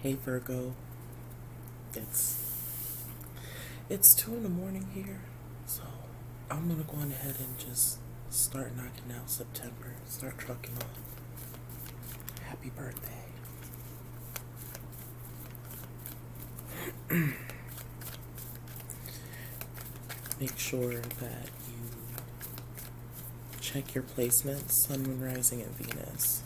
Hey Virgo, it's it's 2 in the morning here, so I'm gonna go on ahead and just start knocking out September, start trucking on. Happy birthday. Make sure that you check your placements, Sun, Moon, Rising, and Venus.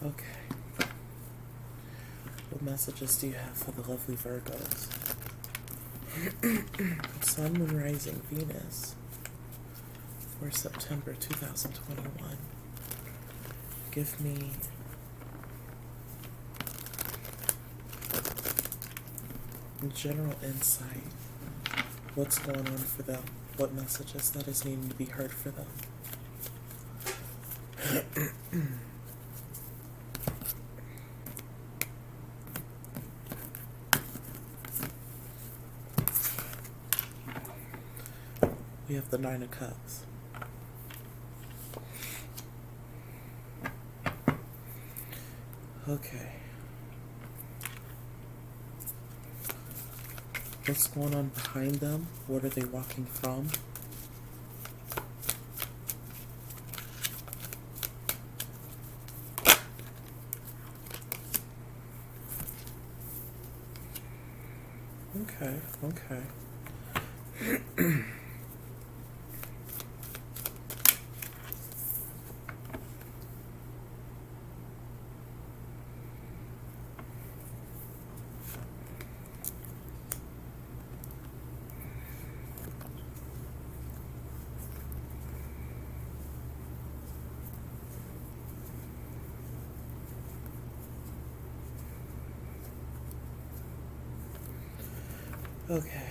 Okay. What messages do you have for the lovely Virgos? Sun, Moon, Rising, Venus for September 2021. Give me general insight. What's going on for them? What messages that is needing to be heard for them? We have the Nine of Cups. Okay. What's going on behind them? What are they walking from? Okay, okay. Okay.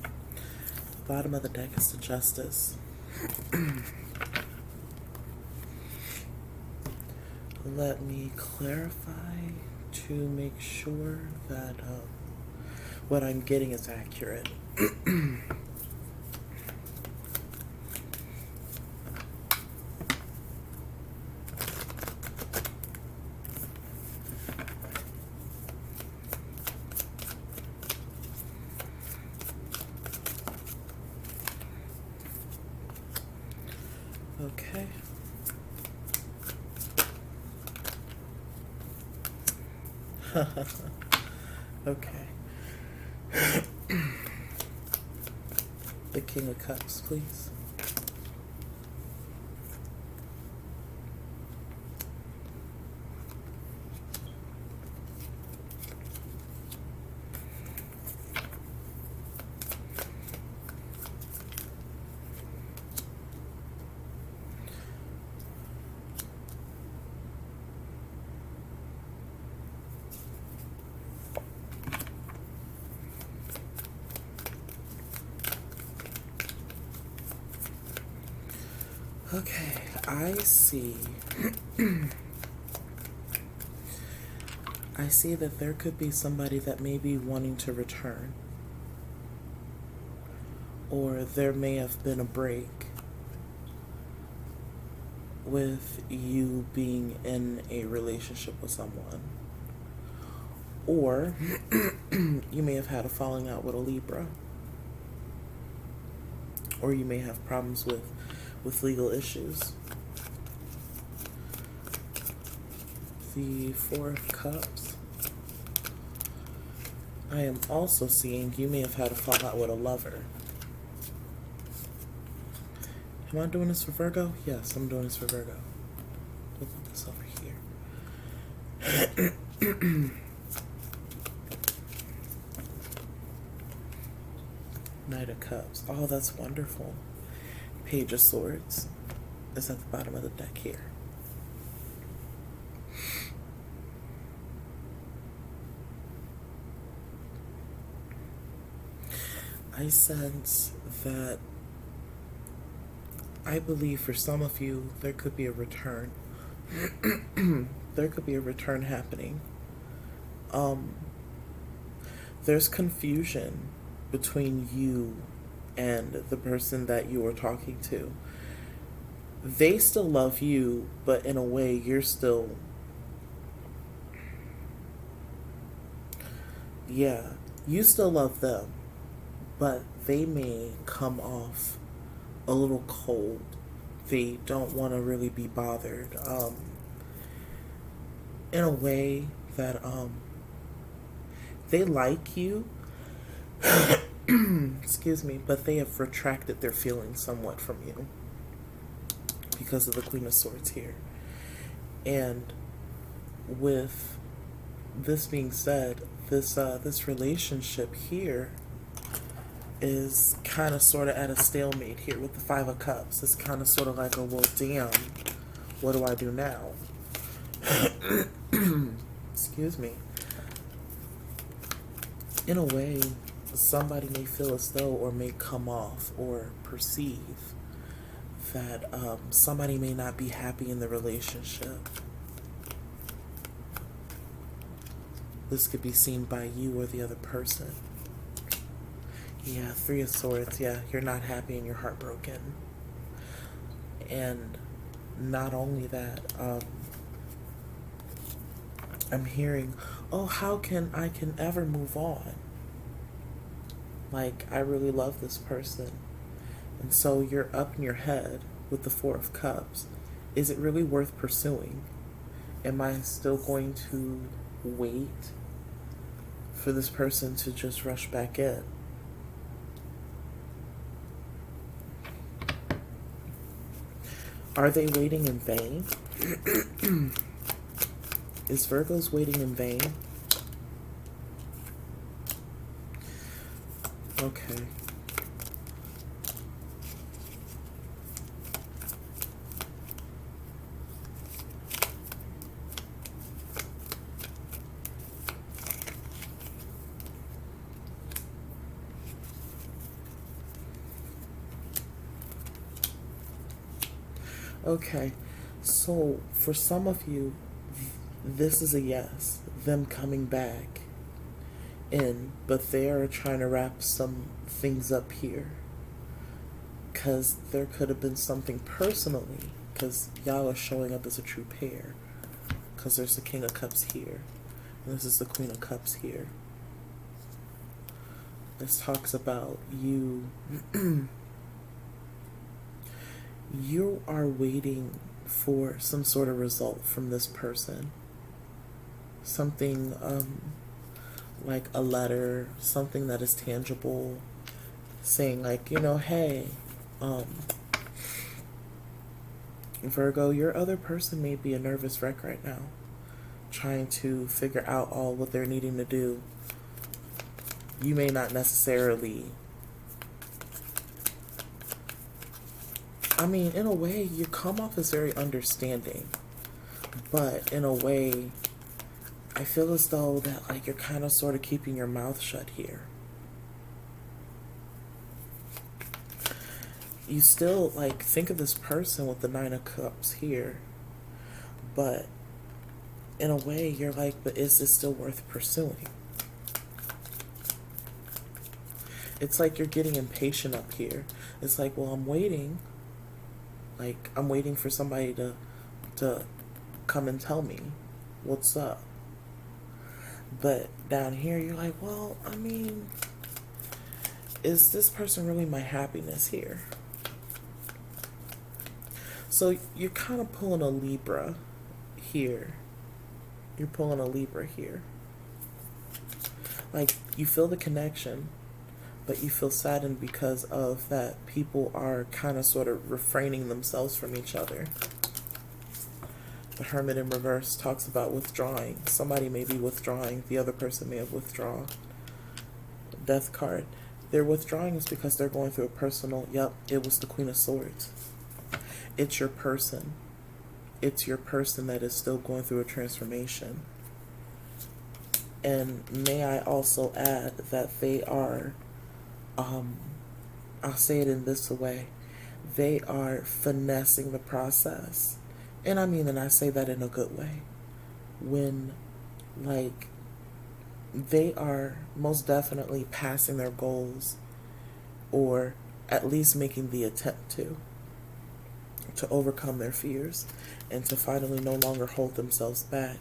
The bottom of the deck is the Justice. Let me clarify to make sure that what I'm getting is accurate. Okay. Okay. The King of Cups, please. Okay, I see. I see that there could be somebody that may be wanting to return. Or there may have been a break with you being in a relationship with someone. Or you may have had a falling out with a Libra. Or you may have problems with legal issues. The Four of Cups. I am also seeing you may have had a fallout with a lover. Am I doing this for Virgo? Yes, I'm doing this for Virgo. We'll put this over here. Knight of Cups. Oh, that's wonderful. Page of Swords is at the bottom of the deck here. I sense that I believe for some of you there could be a return. There could be a return happening. um, there's confusion between you and the person that you are talking to. They still love you, but in a way, you're still, yeah, you still love them, but they may come off a little cold. They don't want to really be bothered. In a way that they like you, excuse me, but they have retracted their feelings somewhat from you because of the Queen of Swords here. And with this being said, this relationship here is kind of sort of at a stalemate here with the Five of Cups. It's kind of sort of like, oh, well, damn, what do I do now? Excuse me. In a way, somebody may feel as though, or may come off or perceive that somebody may not be happy in the relationship. This could be seen by you or the other person. Yeah, Three of Swords. Yeah, you're not happy and you're heartbroken. And not only that, I'm hearing, oh, how can I ever move on? Like, I really love this person. And so you're up in your head with the Four of Cups. Is it really worth pursuing? Am I still going to wait for this person to just rush back in? Are they waiting in vain? Is Virgo's waiting in vain? Okay. Okay, so for some of you, this is a yes, them coming back in, but they are trying to wrap some things up here. Because there could have been something personally, because y'all are showing up as a true pair. Because there's the King of Cups here, and this is the Queen of Cups here. This talks about you. You are waiting for some sort of result from this person. Something like a letter, something that is tangible, saying like, hey, Virgo, your other person may be a nervous wreck right now, trying to figure out all what they're needing to do. You may not necessarily, in a way, you come off as very understanding, but in a way, I feel as though that like you're kind of sort of keeping your mouth shut here. You still like think of this person with the Nine of Cups here, but in a way, you're like, but is this still worth pursuing? It's like you're getting impatient up here. It's like, well, I'm waiting. Like, I'm waiting for somebody to come and tell me what's up. But down here, you're like, well, is this person really my happiness here? So you're kind of pulling a Libra here. You're pulling a Libra here. Like, you feel the connection, but you feel saddened because of that people are kind of sort of refraining themselves from each other. The Hermit in reverse talks about withdrawing. Somebody may be withdrawing. The other person may have withdrawn. Death card. They're withdrawing is because they're going through a personal, it was the Queen of Swords. It's your person. It's your person that is still going through a transformation. And may I also add that they are, I'll say it in this way, they are finessing the process. And I say that in a good way. When, like, they are most definitely passing their goals, or at least making the attempt to overcome their fears and to finally no longer hold themselves back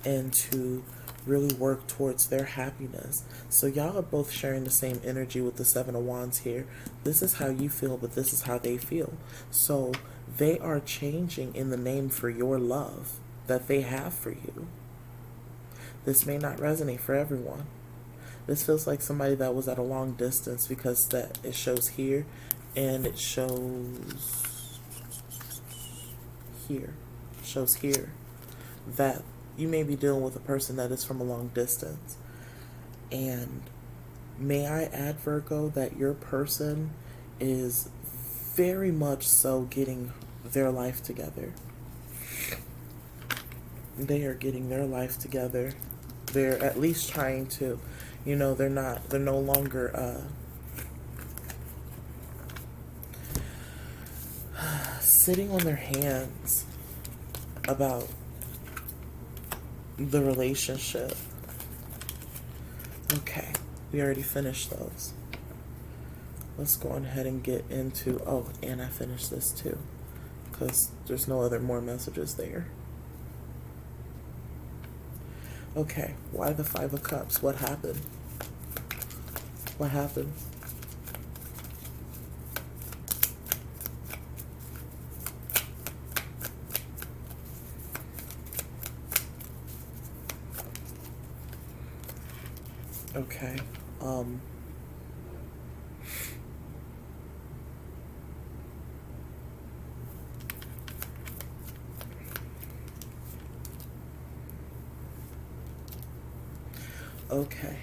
and to really work towards their happiness. So y'all are both sharing the same energy with the Seven of Wands here. This is how you feel, but this is how they feel. So they are changing in the name for your love that they have for you. This may not resonate for everyone. This feels like somebody that was at a long distance, because that it shows here and it shows here. It shows here that you may be dealing with a person that is from a long distance. And may I add, Virgo, that your person is very much so getting their life together. They are getting their life together. They're at least trying to, they're no longer sitting on their hands about the relationship. Okay, we already finished those. Let's go on ahead and get into, and I finished this too, because there's no other more messages there. Okay, why the Five of Cups? What happened? What happened? Okay. Okay.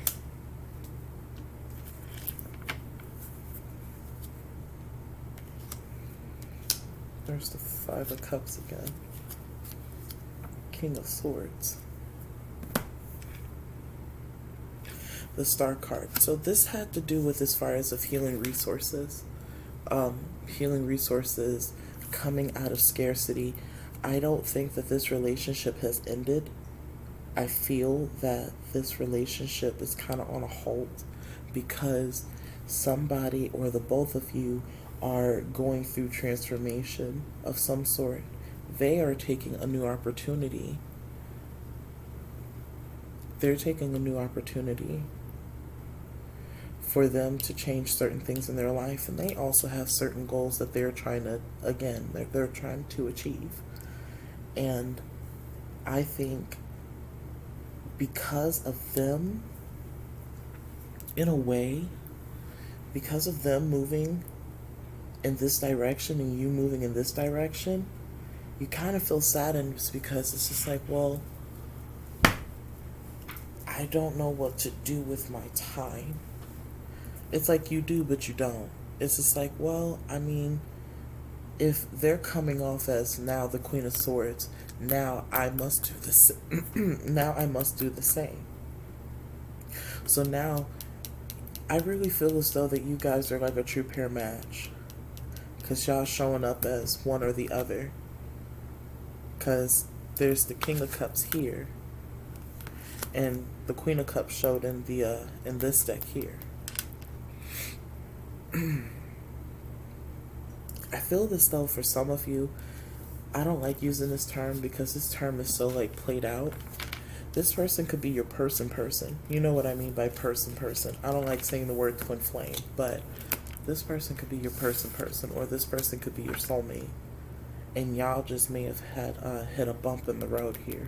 There's the Five of Cups again. King of Swords. The Star card. So this had to do with, as far as of healing resources. Healing resources coming out of scarcity. I don't think that this relationship has ended. I feel that this relationship is kind of on a halt because somebody or the both of you are going through transformation of some sort. They are taking a new opportunity. They're taking a new opportunity for them to change certain things in their life, and they also have certain goals that they're trying to, again, they're trying to achieve. And I think because of them, in a way, because of them moving in this direction and you moving in this direction, you kind of feel saddened, because it's just like, well, I don't know what to do with my time. It's like you do, but you don't. It's just like, well, I mean, if they're coming off as now the Queen of Swords, now I must do this. Now I must do the same. So now, I really feel as though that you guys are like a true pair match, because y'all showing up as one or the other. Because there's the King of Cups here, and the Queen of Cups showed in the in this deck here. I feel this though for some of you. I don't like using this term because this term is so like played out. This person could be your person. You know what I mean by person. I don't like saying the word twin flame, but this person could be your person, or this person could be your soulmate. And y'all just may have had hit a bump in the road here.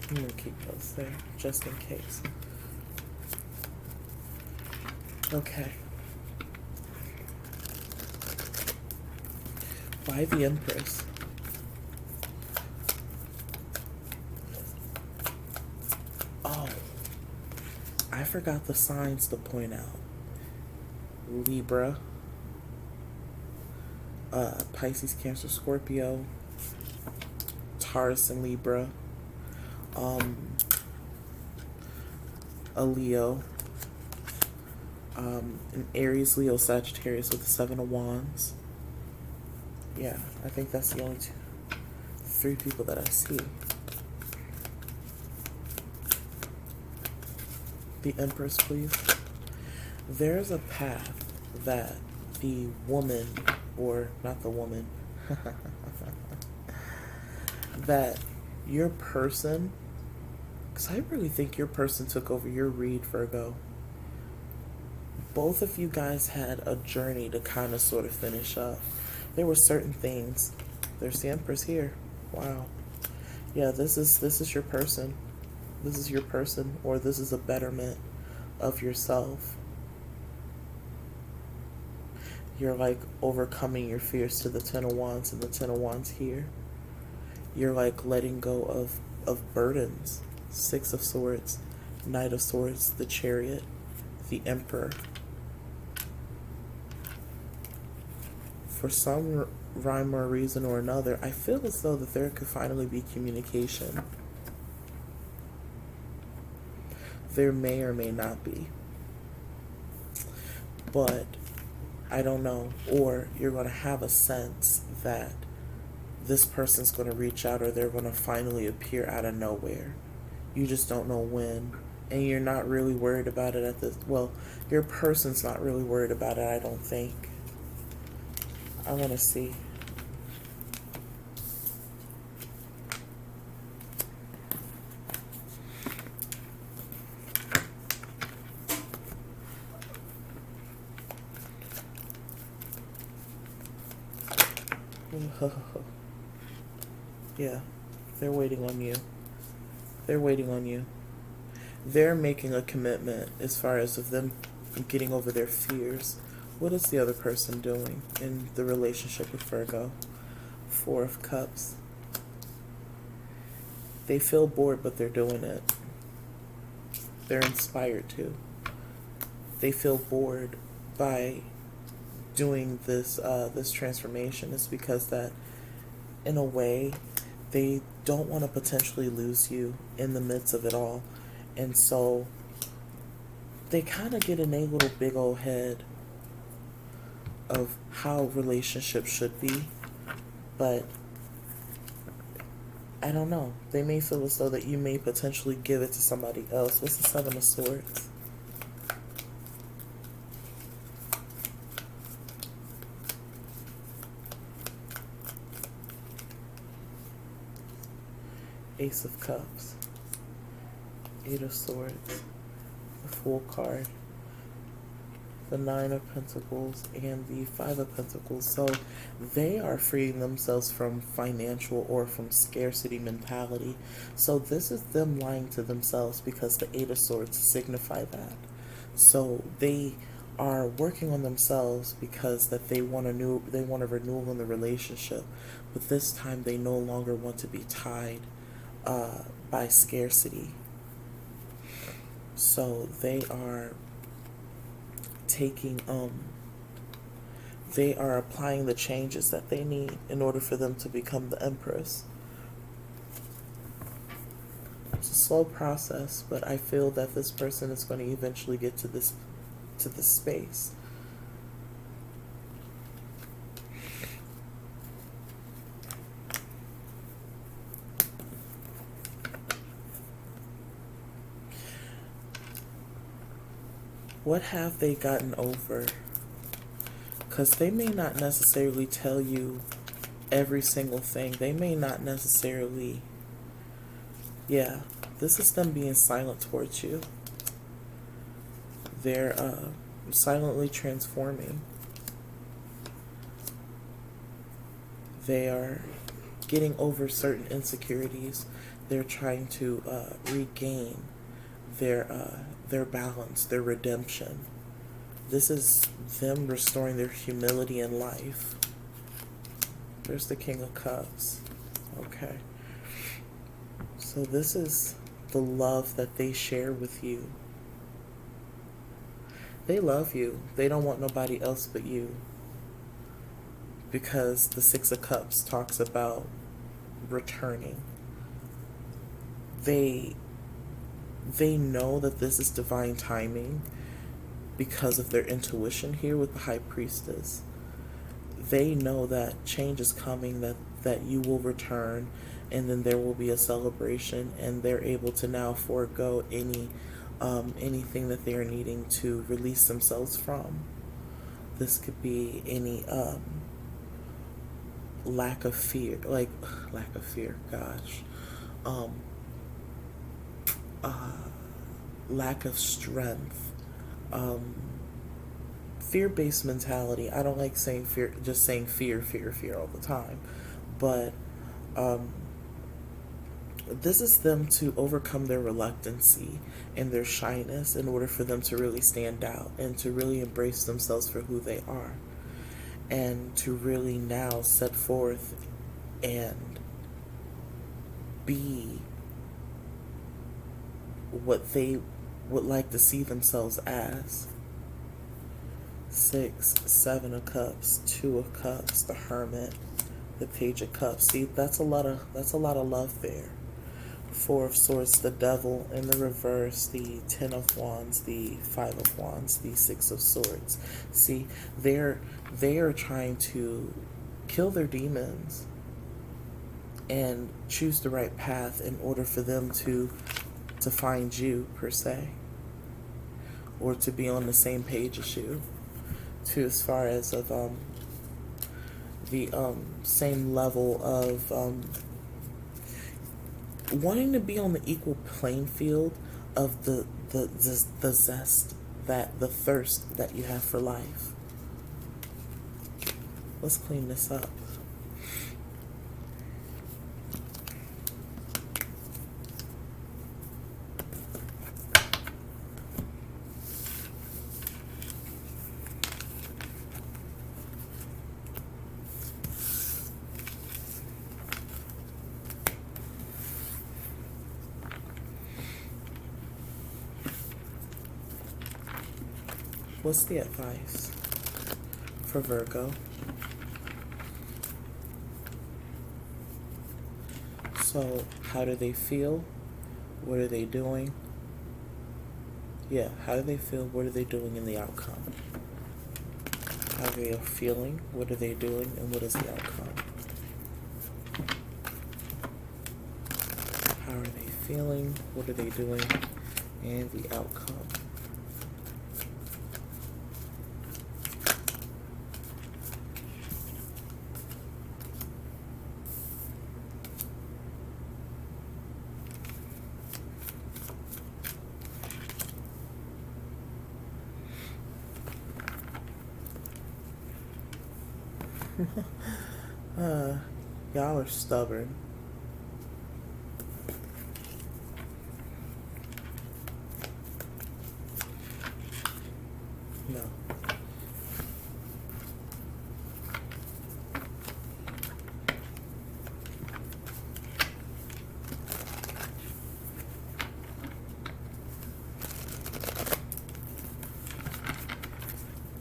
I'm going to keep those there, just in case. Okay. Why the Empress? Oh, I forgot the signs to point out. Libra, Pisces, Cancer, Scorpio, Taurus and Libra, a Leo, An Aries, Leo, Sagittarius with the Seven of Wands. Yeah, I think that's the only three people that I see. The Empress, please. There's a path that the woman, or not the woman, that your person, because I really think your person took over your read, Virgo. Both of you guys had a journey to kind of sort of finish up. There were certain things. There's the Empress here. Wow. Yeah, this is your person. This is your person, or this is a betterment of yourself. You're like overcoming your fears to the Ten of Wands, and the Ten of Wands here. You're like letting go of burdens. Six of Swords, Knight of Swords, the Chariot, the Emperor. For some rhyme or reason or another, I feel as though that there could finally be communication. There may or may not be. But I don't know. Or you're going to have a sense that this person's going to reach out, or they're going to finally appear out of nowhere. You just don't know when. And you're not really worried about it at this. Well, your person's not really worried about it, I don't think. I want to see. Yeah, they're waiting on you. They're waiting on you. They're making a commitment as far as of them getting over their fears. What is the other person doing in the relationship with Virgo? Four of Cups. They feel bored, but they're doing it. They're inspired to. They feel bored by doing this this transformation. It's because that, in a way, they don't want to potentially lose you in the midst of it all. And so they kind of get in a little big old head of how relationships should be. But I don't know. They may feel as though that you may potentially give it to somebody else. What's the Seven of Swords? Ace of Cups, Eight of Swords, the Fool card, the Nine of Pentacles, and the Five of Pentacles. So they are freeing themselves from financial or from scarcity mentality. So this is them lying to themselves, because the Eight of Swords signify that. So they are working on themselves because that they want a renewal in the relationship, but this time they no longer want to be tied by scarcity. So they are taking they are applying the changes that they need in order for them to become the Empress. It's a slow process, but I feel that this person is going to eventually get to this space. What have they gotten over? Because they may not necessarily tell you every single thing. They may not necessarily... Yeah, this is them being silent towards you. They're silently transforming. They are getting over certain insecurities. They're trying to regain their balance, their redemption. This is them restoring their humility in life. There's the King of Cups. Okay. So this is the love that they share with you. They love you. They don't want nobody else but you. Because the Six of Cups talks about returning. They know that this is divine timing, because of their intuition here with the High Priestess. They know that change is coming, that you will return, and then there will be a celebration, and they're able to now forego anything that they are needing to release themselves from. This could be any lack of fear, gosh, um, uh, lack of strength, fear-based mentality. I don't like saying fear, just saying fear, fear, fear all the time, but this is them to overcome their reluctancy and their shyness in order for them to really stand out and to really embrace themselves for who they are, and to really now set forth and be what they would like to see themselves as. 6, 7 of Cups, 2 of Cups, the Hermit, the Page of Cups. See, that's a lot of love there. 4 of Swords, the Devil in the reverse, the 10 of Wands, the 5 of Wands, the 6 of Swords. See, they are trying to kill their demons and choose the right path in order for them to find you, per se, or to be on the same page as you, to as far as of the same level of wanting to be on the equal playing field of the zest, that the thirst that you have for life. Let's clean this up. What's the advice for Virgo? So, how do they feel? What are they doing? Yeah, how do they feel? What are they doing in the outcome? How are they feeling? What are they doing? And what is the outcome? How are they feeling? What are they doing? And the outcome. Y'all are stubborn. No.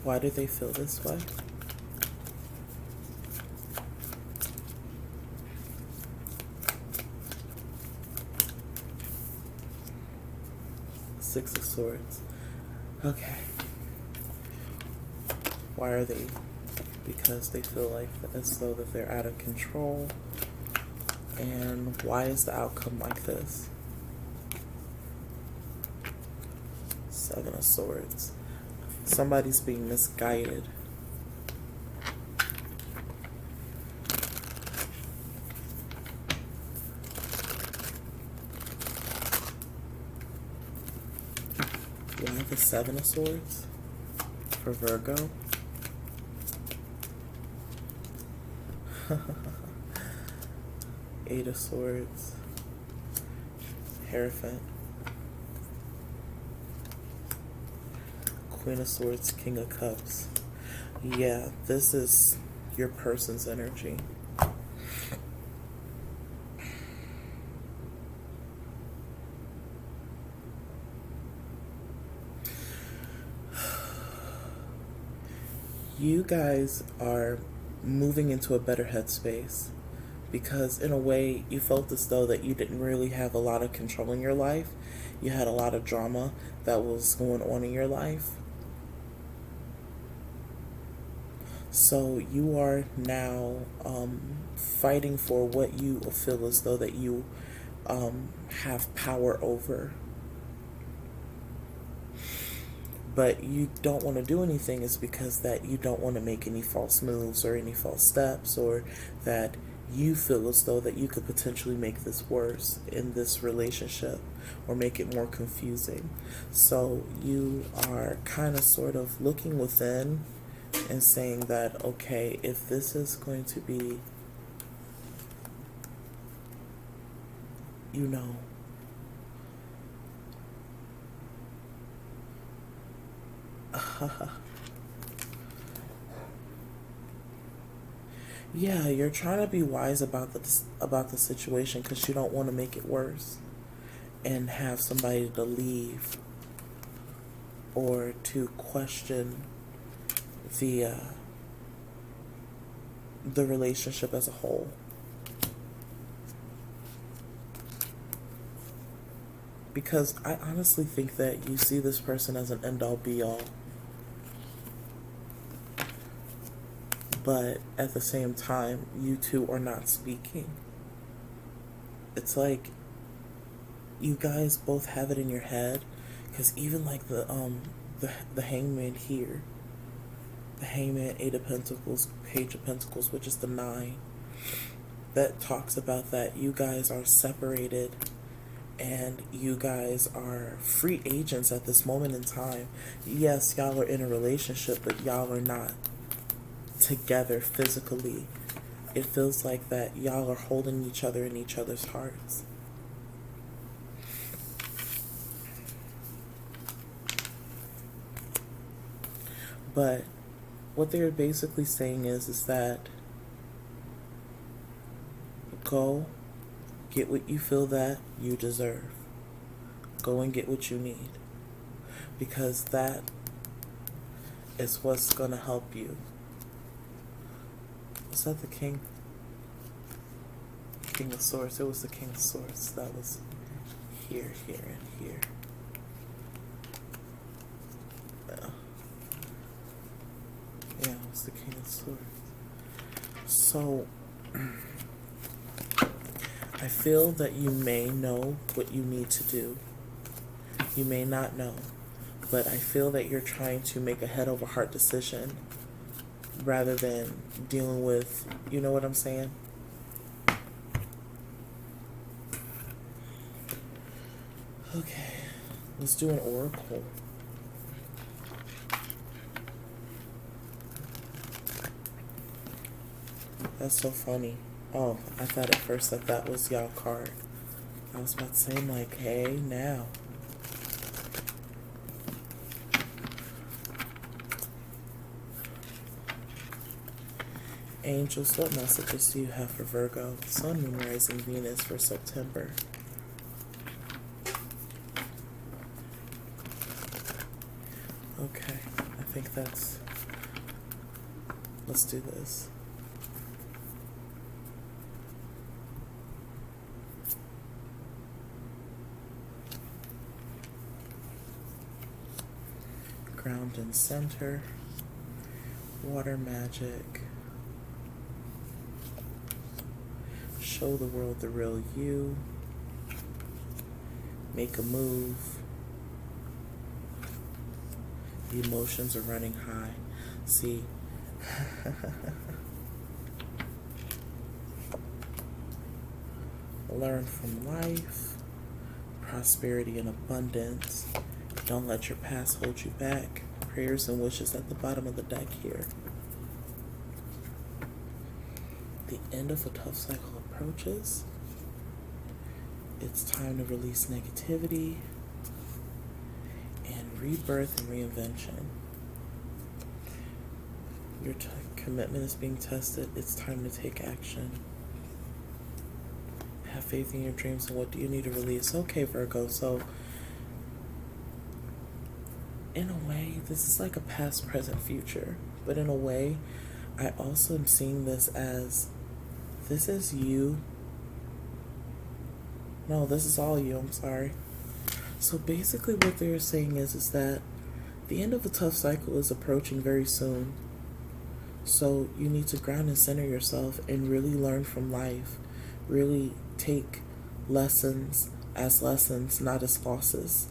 Why do they feel this way? Six of Swords. Okay. Why are they? Because they feel like as though that they're out of control. And why is the outcome like this? 7 of Swords. Somebody's being misguided. Why the 7 of Swords for Virgo? Eight of Swords, Hierophant, Queen of Swords, King of Cups. Yeah, this is your person's energy. You guys are moving into a better headspace because in a way you felt as though that you didn't really have a lot of control in your life. You had a lot of drama that was going on in your life, So you are now fighting for what you feel as though that you have power over, but you don't want to do anything is because that you don't want to make any false moves or any false steps, or that you feel as though that you could potentially make this worse in this relationship or make it more confusing. So you are kind of sort of looking within and saying that, okay, if this is going to be, you know, yeah, you're trying to be wise about the situation because you don't want to make it worse and have somebody to leave or to question the uh, the relationship as a whole. Because I honestly think that you see this person as an end all be all. But at the same time, you two are not speaking. It's like you guys both have it in your head, because even like the hangman here, the hangman, Eight of Pentacles, Page of Pentacles, which is the 9, that talks about that you guys are separated and you guys are free agents at this moment in time. Yes, y'all are in a relationship, but y'all are not together physically. It feels like that y'all are holding each other in each other's hearts. But what they're basically saying is that go get what you feel that you deserve. Go and get what you need. Because that is what's going to help you. Was that the King? King of Swords. It was the King of Swords. That was here, here, and here. Yeah, it was the King of Swords. So I feel that you may know what you need to do. You may not know. But I feel that you're trying to make a head over heart decision rather than dealing with, you know what I'm saying? Okay, let's do an oracle. That's so funny. Oh, I thought at first that that was y'all card. I was about to say, like, hey, now. Angels, what messages do you have for Virgo, Sun, Moon, Rising, Venus for September? Okay, I think that's... Let's do this. Ground and center. Water magic. Show the world the real you. Make a move. The emotions are running high. See, learn from life. Prosperity and abundance. Don't let your past hold you back. Prayers and wishes at the bottom of the deck here. The end of a tough cycle approaches. It's time to release negativity and rebirth and reinvention. Your commitment is being tested. It's time to take action. Have faith in your dreams and what do you need to release. Okay, Virgo, so in a way, this is like a past, present, future. But in a way, I also am seeing this as this is you. No, this is all you. I'm sorry. So basically what they're saying is that the end of the tough cycle is approaching very soon. So you need to ground and center yourself and really learn from life. Really take lessons as lessons, not as losses.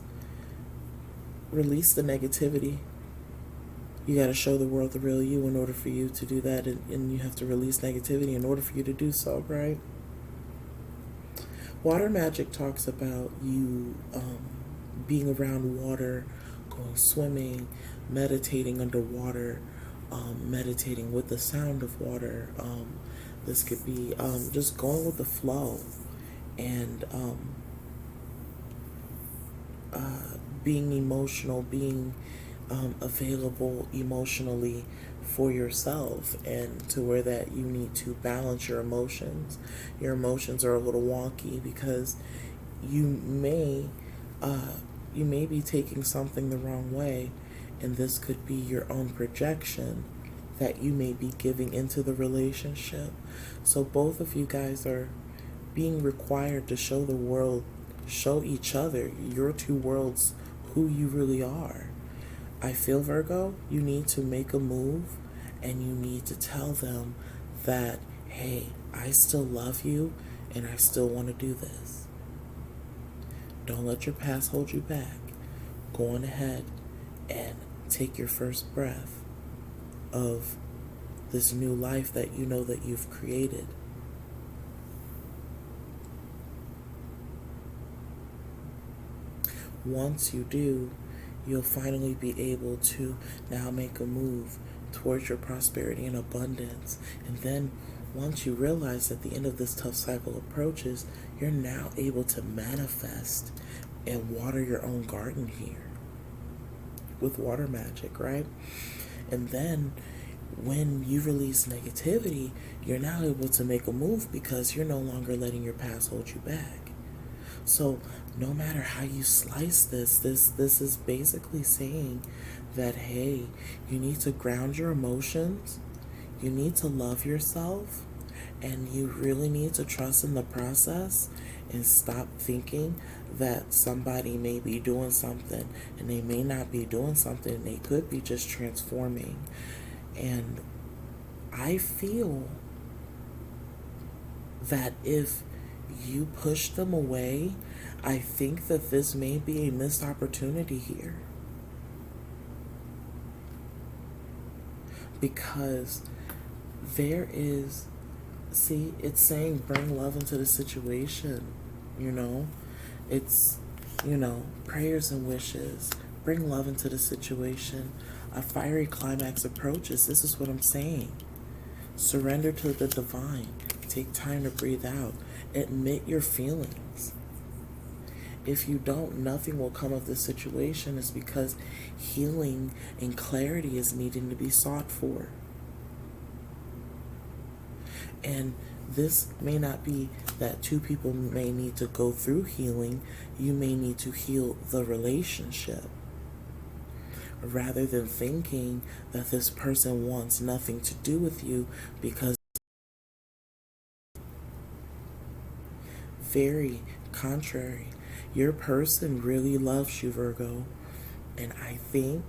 Release the negativity. You got to show the world the real you in order for you to do that, and you have to release negativity in order for you to do so, right? Water magic talks about you being around water, going swimming, meditating underwater, meditating with the sound of water. This could be just going with the flow and being emotional, being available emotionally for yourself, and to where that you need to balance your emotions. Your emotions are a little wonky because you may you may be taking something the wrong way, and this could be your own projection that you may be giving into the relationship. So both of you guys are being required to show the world, show each other, your two worlds, who you really are. I feel, Virgo, you need to make a move, and you need to tell them that, hey, I still love you and I still want to do this. Don't let your past hold you back. Go on ahead and take your first breath of this new life that you know that you've created. Once you do, you'll finally be able to now make a move towards your prosperity and abundance. And then once you realize that the end of this tough cycle approaches, you're now able to manifest and water your own garden here with water magic, right? And then when you release negativity, you're now able to make a move because you're no longer letting your past hold you back. So no matter how you slice this is basically saying that, hey, you need to ground your emotions, you need to love yourself, and you really need to trust in the process and stop thinking that somebody may be doing something and they may not be doing something. They could be just transforming. And I feel that if you push them away, I think that this may be a missed opportunity here. Because there is, see, it's saying bring love into the situation, you know? It's, prayers and wishes. Bring love into the situation. A fiery climax approaches. This is what I'm saying. Surrender to the divine. Take time to breathe out. Admit your feelings. If you don't, nothing will come of this situation. Is because healing and clarity is needing to be sought for. And this may not be that two people may need to go through healing. You may need to heal the relationship, rather than thinking that this person wants nothing to do with you, because very contrary. Your person really loves you, Virgo. And I think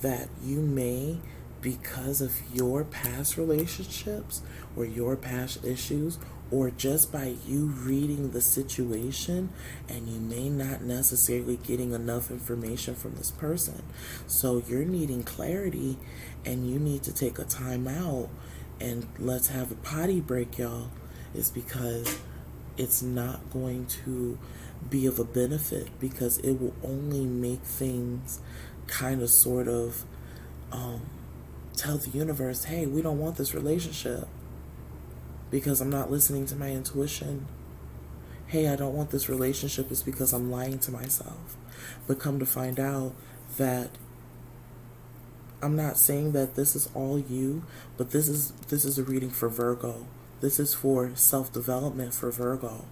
that you may, because of your past relationships or your past issues, or just by you reading the situation, and you may not necessarily getting enough information from this person. So you're needing clarity, and you need to take a time out, and let's have a potty break, y'all. It's because it's not going to be of a benefit, because it will only make things kind of sort of tell the universe, hey, we don't want this relationship because I'm not listening to my intuition. Hey, I don't want this relationship is because I'm lying to myself. But come to find out that I'm not saying that this is all you, but this is a reading for Virgo. This is for self-development for Virgo.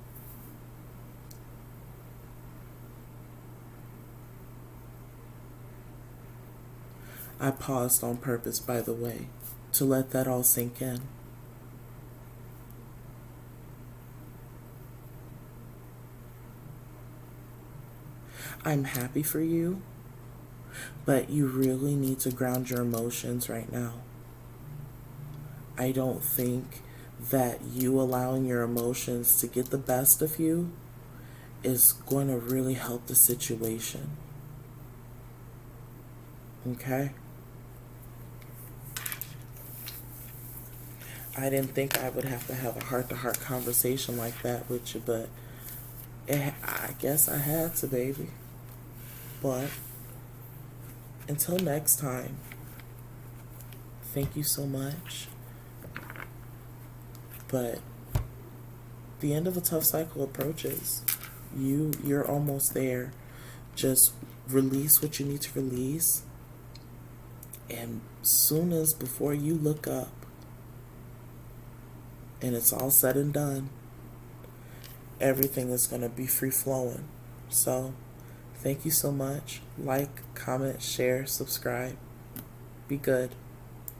I paused on purpose, by the way, to let that all sink in. I'm happy for you, but you really need to ground your emotions right now. I don't think that you allowing your emotions to get the best of you is going to really help the situation. Okay? I didn't think I would have to have a heart-to-heart conversation like that with you, but I guess I had to, baby. But until next time, thank you so much. But the end of a tough cycle approaches. You're almost there. Just release what you need to release. And soon as before you look up and it's all said and done, everything is going to be free flowing. So, thank you so much. Like, comment, share, subscribe. Be good.